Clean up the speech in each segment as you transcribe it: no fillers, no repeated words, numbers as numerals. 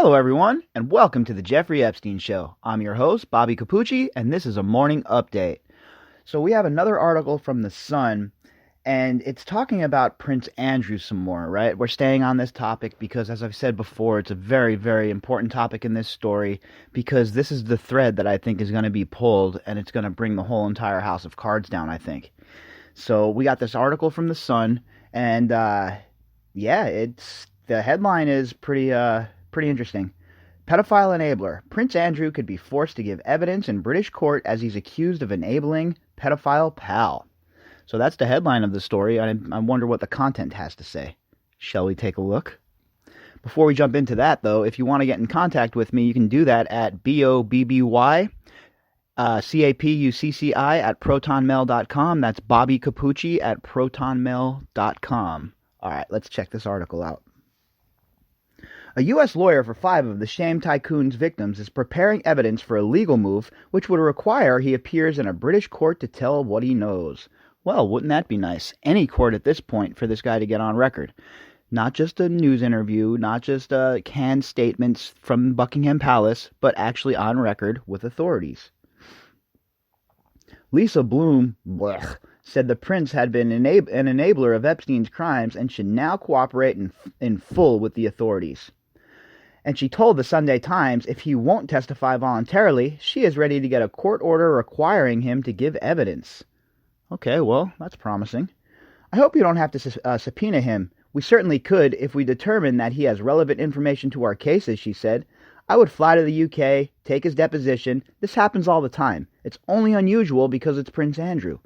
Hello, everyone, and welcome to the Jeffrey Epstein Show. I'm your host, Bobbycapucci, and this is a morning update. So we have another article from The Sun, and it's talking about Prince Andrew some more, right? We're staying on this topic because, as I've said before, it's a very, very important topic in this story because this is the thread that I think is going to be pulled, and it's going to bring the whole entire house of cards down, I think. So we got this article from The Sun, and the headline is pretty interesting. Pedophile enabler. Prince Andrew could be forced to give evidence in British court as he's accused of enabling pedophile pal. So that's the headline of the story. I wonder what the content has to say. Shall we take a look? Before we jump into that, though, if you want to get in contact with me, you can do that at BOBBY CAPUCCI at protonmail.com. That's Bobbycapucci at protonmail.com. All right, let's check this article out. A U.S. lawyer for 5 of the shame tycoon's victims is preparing evidence for a legal move which would require he appears in a British court to tell what he knows. Well, wouldn't that be nice? Any court at this point for this guy to get on record. Not just a news interview, not just canned statements from Buckingham Palace, but actually on record with authorities. Lisa Bloom said the prince had been an enabler of Epstein's crimes and should now cooperate in full with the authorities. And she told the Sunday Times if he won't testify voluntarily, she is ready to get a court order requiring him to give evidence. Okay, well, that's promising. I hope you don't have to subpoena him. We certainly could if we determine that he has relevant information to our cases, she said. I would fly to the UK, take his deposition. This happens all the time. It's only unusual because it's Prince Andrew.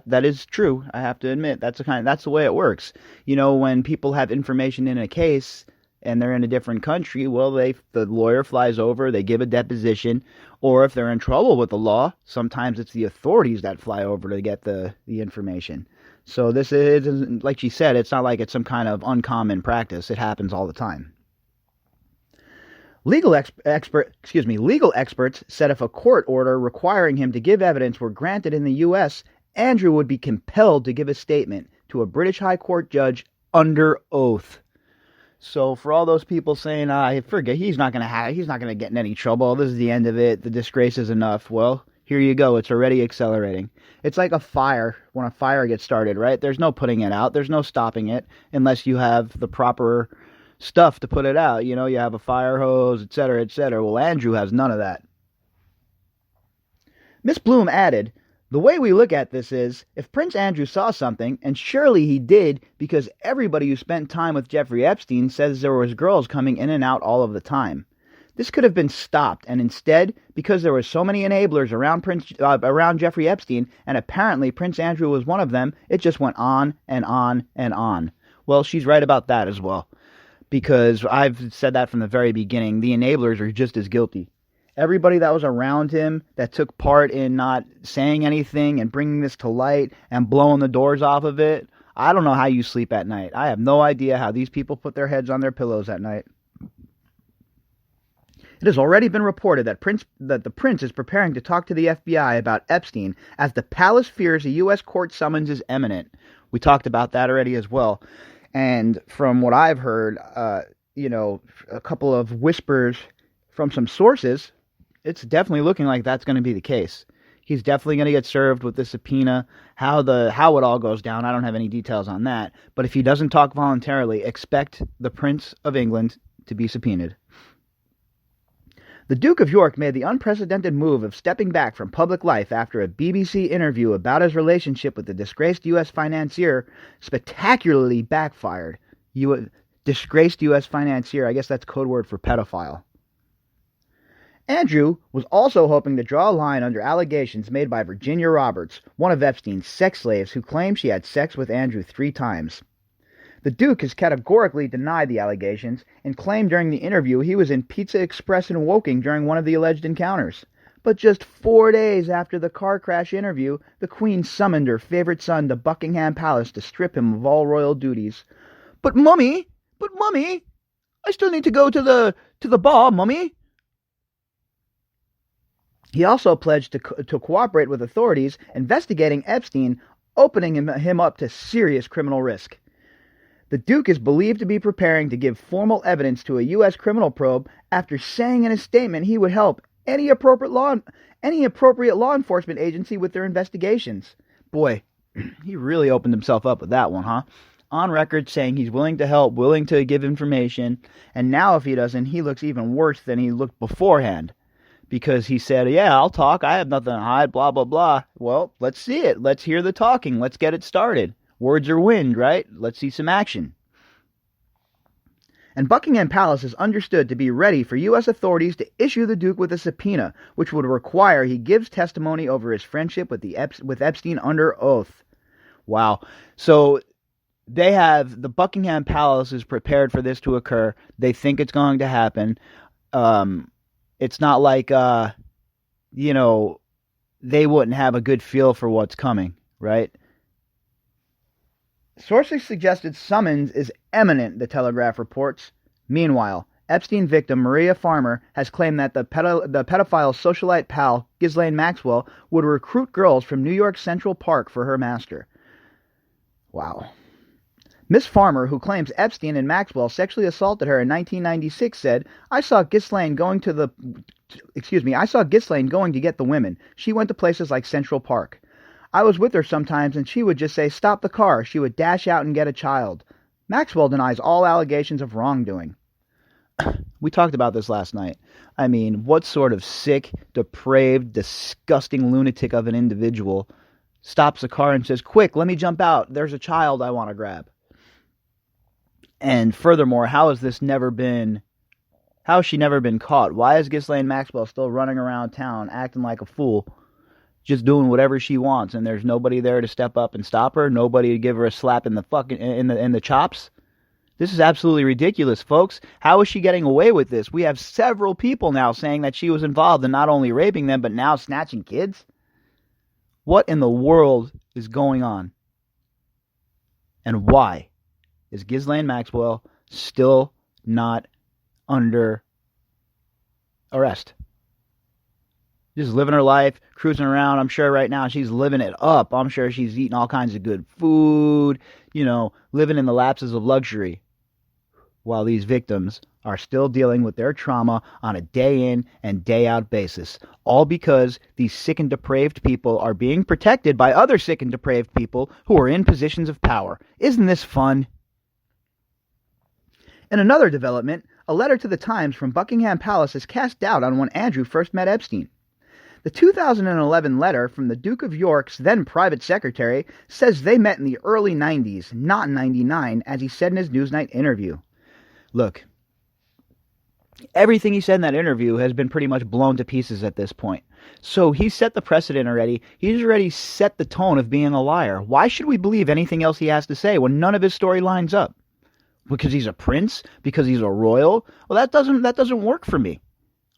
That is true, I have to admit. That's the way it works. You know, when people have information in a case and they're in a different country, well, the lawyer flies over, they give a deposition, or if they're in trouble with the law, sometimes it's the authorities that fly over to get the information. So this is, like she said, it's not like it's some kind of uncommon practice. It happens all the time. Legal experts said if a court order requiring him to give evidence were granted in the U.S., Andrew would be compelled to give a statement to a British High Court judge under oath. So for all those people saying, forget, he's not going to get in any trouble. This is the end of it. The disgrace is enough. Well, here you go. It's already accelerating. It's like a fire. When a fire gets started, right? There's no putting it out. There's no stopping it unless you have the proper stuff to put it out. You know, you have a fire hose, etc., etc. Well, Andrew has none of that. Miss Bloom added, the way we look at this is, if Prince Andrew saw something, and surely he did, because everybody who spent time with Jeffrey Epstein says there was girls coming in and out all of the time. This could have been stopped, and instead, because there were so many enablers around Jeffrey Epstein, and apparently Prince Andrew was one of them, it just went on and on and on. Well, she's right about that as well, because I've said that from the very beginning. The enablers are just as guilty. Everybody that was around him that took part in not saying anything and bringing this to light and blowing the doors off of it, I don't know how you sleep at night. I have no idea how these people put their heads on their pillows at night. It has already been reported that the prince is preparing to talk to the FBI about Epstein as the palace fears a U.S. court summons is imminent. We talked about that already as well. And from what I've heard, a couple of whispers from some sources, it's definitely looking like that's going to be the case. He's definitely going to get served with the subpoena. How it all goes down, I don't have any details on that. But if he doesn't talk voluntarily, expect the Prince of England to be subpoenaed. The Duke of York made the unprecedented move of stepping back from public life after a BBC interview about his relationship with the disgraced U.S. financier spectacularly backfired. Disgraced U.S. financier, I guess that's code word for pedophile. Andrew was also hoping to draw a line under allegations made by Virginia Roberts, one of Epstein's sex slaves who claimed she had sex with Andrew 3 times. The Duke has categorically denied the allegations and claimed during the interview he was in Pizza Express in Woking during one of the alleged encounters. But just 4 days after the car crash interview, the Queen summoned her favorite son to Buckingham Palace to strip him of all royal duties. But mummy, I still need to go to the bar, mummy. He also pledged to cooperate with authorities investigating Epstein, opening him up to serious criminal risk. The Duke is believed to be preparing to give formal evidence to a U.S. criminal probe after saying in a statement he would help any appropriate law enforcement agency with their investigations. Boy, he really opened himself up with that one, huh? On record saying he's willing to help, willing to give information, and now if he doesn't, he looks even worse than he looked beforehand. Because he said, yeah, I'll talk, I have nothing to hide, blah, blah, blah. Well, let's see it. Let's hear the talking. Let's get it started. Words are wind, right? Let's see some action. And Buckingham Palace is understood to be ready for U.S. authorities to issue the Duke with a subpoena, which would require he gives testimony over his friendship with Epstein under oath. Wow. So the Buckingham Palace is prepared for this to occur. They think it's going to happen. It's not like, they wouldn't have a good feel for what's coming, right? Sources suggested summons is imminent, the Telegraph reports. Meanwhile, Epstein victim Maria Farmer has claimed that the pedophile's socialite pal, Ghislaine Maxwell, would recruit girls from New York Central Park for her master. Wow. Miss Farmer, who claims Epstein and Maxwell sexually assaulted her in 1996, said, I saw Ghislaine going to get the women. She went to places like Central Park. I was with her sometimes, and she would just say, stop the car. She would dash out and get a child. Maxwell denies all allegations of wrongdoing. We talked about this last night. I mean, what sort of sick, depraved, disgusting lunatic of an individual stops a car and says, quick, let me jump out. There's a child I want to grab. And furthermore, how has she never been caught? Why is Ghislaine Maxwell still running around town acting like a fool? Just doing whatever she wants, and there's nobody there to step up and stop her, nobody to give her a slap in the chops. This is absolutely ridiculous, folks. How is she getting away with this? We have several people now saying that she was involved in not only raping them, but now snatching kids. What in the world is going on? And why is Ghislaine Maxwell still not under arrest? Just living her life, cruising around. I'm sure right now she's living it up. I'm sure she's eating all kinds of good food, living in the lapses of luxury. While these victims are still dealing with their trauma on a day in and day out basis. All because these sick and depraved people are being protected by other sick and depraved people who are in positions of power. Isn't this fun? In another development, a letter to the Times from Buckingham Palace has cast doubt on when Andrew first met Epstein. The 2011 letter from the Duke of York's then private secretary says they met in the early 90s, not 99, as he said in his Newsnight interview. Look, everything he said in that interview has been pretty much blown to pieces at this point. So he set the precedent already. He's already set the tone of being a liar. Why should we believe anything else he has to say when none of his story lines up? Because he's a prince? Because he's a royal? Well, that doesn't work for me.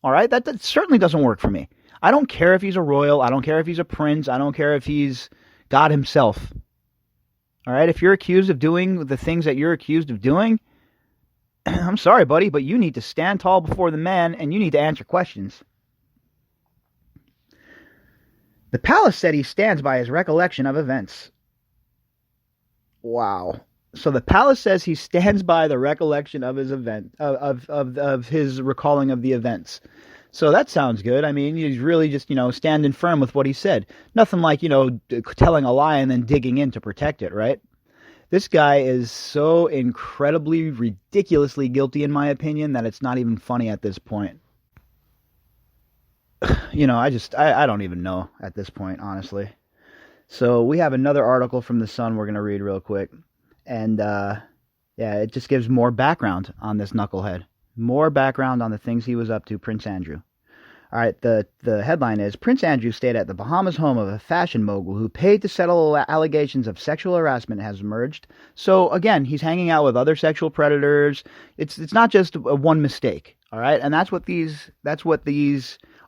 All right? That certainly doesn't work for me. I don't care if he's a royal. I don't care if he's a prince. I don't care if he's God himself. All right? If you're accused of doing the things that you're accused of doing, I'm sorry, buddy, but you need to stand tall before the man and you need to answer questions. The palace said he stands by his recollection of events. Wow. So the palace says he stands by the recollection of his of his recalling of the events. So that sounds good. I mean, he's really just, standing firm with what he said. Nothing like, telling a lie and then digging in to protect it, right? This guy is so incredibly, ridiculously guilty, in my opinion, that it's not even funny at this point. I don't even know at this point, honestly. So we have another article from The Sun we're going to read real quick. And, it just gives more background on this knucklehead. More background on the things he was up to, Prince Andrew. All right, the headline is, Prince Andrew stayed at the Bahamas home of a fashion mogul who paid to settle allegations of sexual harassment has emerged. So, again, he's hanging out with other sexual predators. It's not just one mistake, all right? And that's what these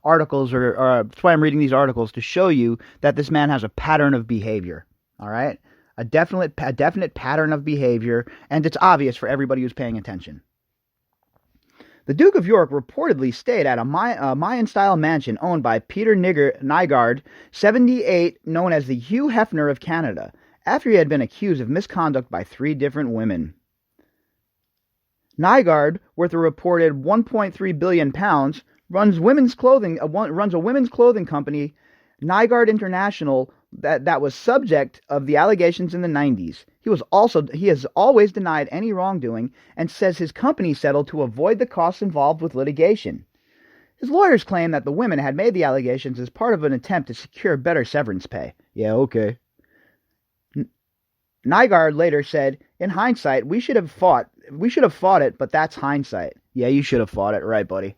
articles are, that's why I'm reading these articles, to show you that this man has a pattern of behavior, all right? A definite pattern of behavior, and it's obvious for everybody who's paying attention. The Duke of York reportedly stayed at a Mayan-style mansion owned by Peter Nygaard, 78, known as the Hugh Hefner of Canada, after he had been accused of misconduct by 3 different women. Nygaard, worth a reported 1.3 billion pounds, runs a women's clothing company, Nygaard International, that was subject of the allegations in the 90s. He has always denied any wrongdoing and says his company settled to avoid the costs involved with litigation. His lawyers claim that the women had made the allegations as part of an attempt to secure better severance pay. Yeah, okay. Nygaard later said, "In hindsight, we should have fought it, but that's hindsight." Yeah, you should have fought it, right, buddy?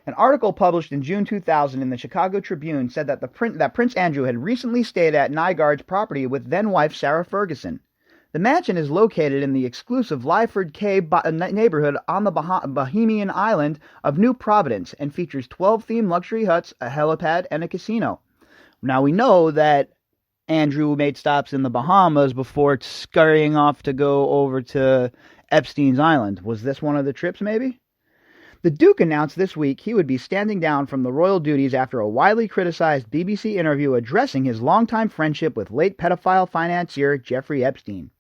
An article published in June 2000 in the Chicago Tribune said that Prince Andrew had recently stayed at Nygaard's property with then-wife Sarah Ferguson. The mansion is located in the exclusive Lyford Cay neighborhood on the Bahamian island of New Providence and features 12 themed luxury huts, a helipad, and a casino. Now we know that Andrew made stops in the Bahamas before scurrying off to go over to Epstein's Island. Was this one of the trips, maybe? The Duke announced this week he would be standing down from the royal duties after a widely criticized BBC interview addressing his longtime friendship with late pedophile financier Jeffrey Epstein.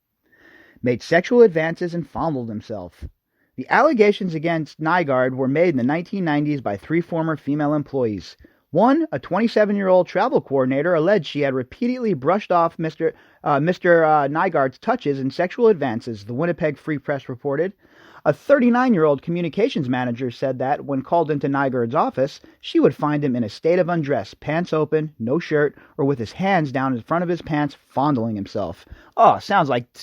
Made sexual advances and fondled himself. The allegations against Nygaard were made in the 1990s by 3 former female employees. One, a 27-year-old travel coordinator, alleged she had repeatedly brushed off Mr. Nygaard's touches and sexual advances, the Winnipeg Free Press reported. A 39-year-old communications manager said that, when called into Nygaard's office, she would find him in a state of undress, pants open, no shirt, or with his hands down in front of his pants, fondling himself. Oh,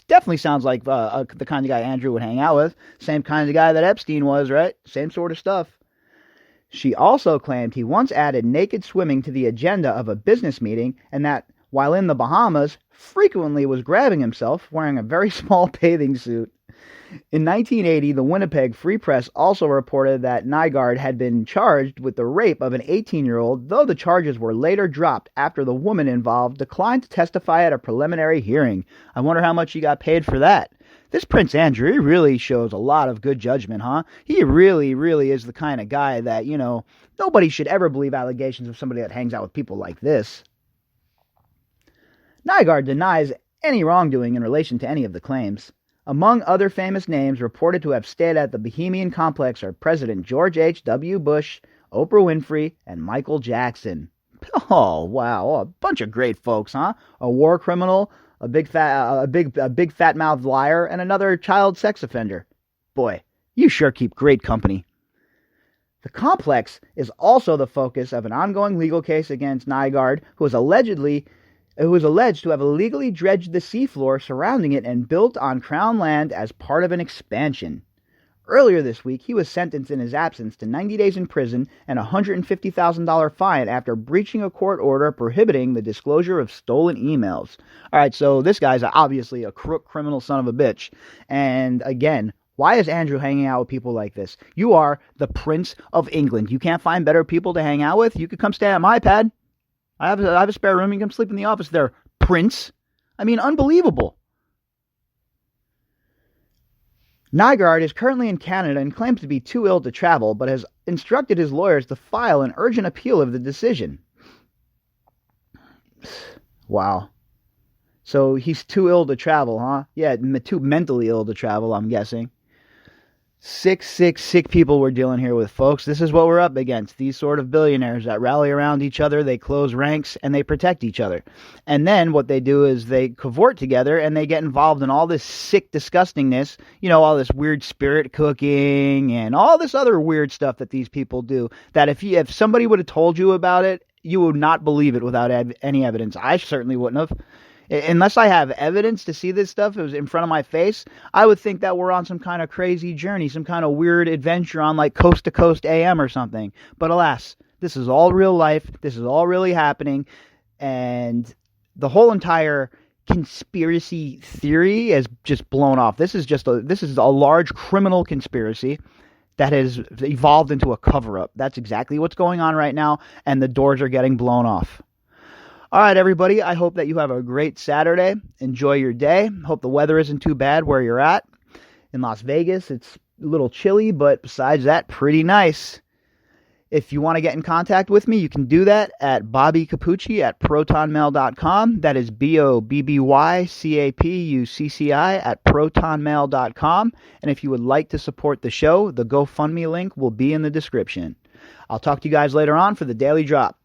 definitely sounds like the kind of guy Andrew would hang out with. Same kind of guy that Epstein was, right? Same sort of stuff. She also claimed he once added naked swimming to the agenda of a business meeting and that, while in the Bahamas, frequently was grabbing himself wearing a very small bathing suit. In 1980, the Winnipeg Free Press also reported that Nygaard had been charged with the rape of an 18-year-old, though the charges were later dropped after the woman involved declined to testify at a preliminary hearing. I wonder how much he got paid for that. This Prince Andrew, he really shows a lot of good judgment, huh? He really, really is the kind of guy that, nobody should ever believe allegations of somebody that hangs out with people like this. Nygaard denies any wrongdoing in relation to any of the claims. Among other famous names reported to have stayed at the Bahamian complex are President George H.W. Bush, Oprah Winfrey, and Michael Jackson. Oh, wow, a bunch of great folks, huh? A war criminal, a big fat-mouthed liar, and another child sex offender. Boy, you sure keep great company. The complex is also the focus of an ongoing legal case against Nygaard, who is alleged to have illegally dredged the seafloor surrounding it and built on Crown land as part of an expansion. Earlier this week, he was sentenced in his absence to 90 days in prison and a $150,000 fine after breaching a court order prohibiting the disclosure of stolen emails. All right, so this guy's obviously a crook, criminal son of a bitch. And again, why is Andrew hanging out with people like this? You are the Prince of England. You can't find better people to hang out with? You could come stay at my pad. I have a spare room. You can sleep in the office there, Prince. I mean, unbelievable. Nygaard is currently in Canada and claims to be too ill to travel, but has instructed his lawyers to file an urgent appeal of the decision. Wow. So he's too ill to travel, huh? Yeah, too mentally ill to travel, I'm guessing. Sick people we're dealing here with, folks. This is what we're up against. These sort of billionaires that rally around each other, they close ranks, and they protect each other. And then what they do is they cavort together, and they get involved in all this sick disgustingness, all this weird spirit cooking, and all this other weird stuff that these people do, that if somebody would have told you about it, you would not believe it without any evidence. I certainly wouldn't have. Unless I have evidence to see this stuff, it was in front of my face, I would think that we're on some kind of crazy journey, some kind of weird adventure on like Coast to Coast AM or something. But alas, this is all real life. This is all really happening. And the whole entire conspiracy theory has just blown off. This is a large criminal conspiracy that has evolved into a cover-up. That's exactly what's going on right now, and the doors are getting blown off. All right, everybody, I hope that you have a great Saturday. Enjoy your day. Hope the weather isn't too bad where you're at. In Las Vegas, it's a little chilly, but besides that, pretty nice. If you want to get in contact with me, you can do that at Bobbycapucci at protonmail.com. That is BOBBYCAPUCCI at protonmail.com. And if you would like to support the show, the GoFundMe link will be in the description. I'll talk to you guys later on for the Daily Drop.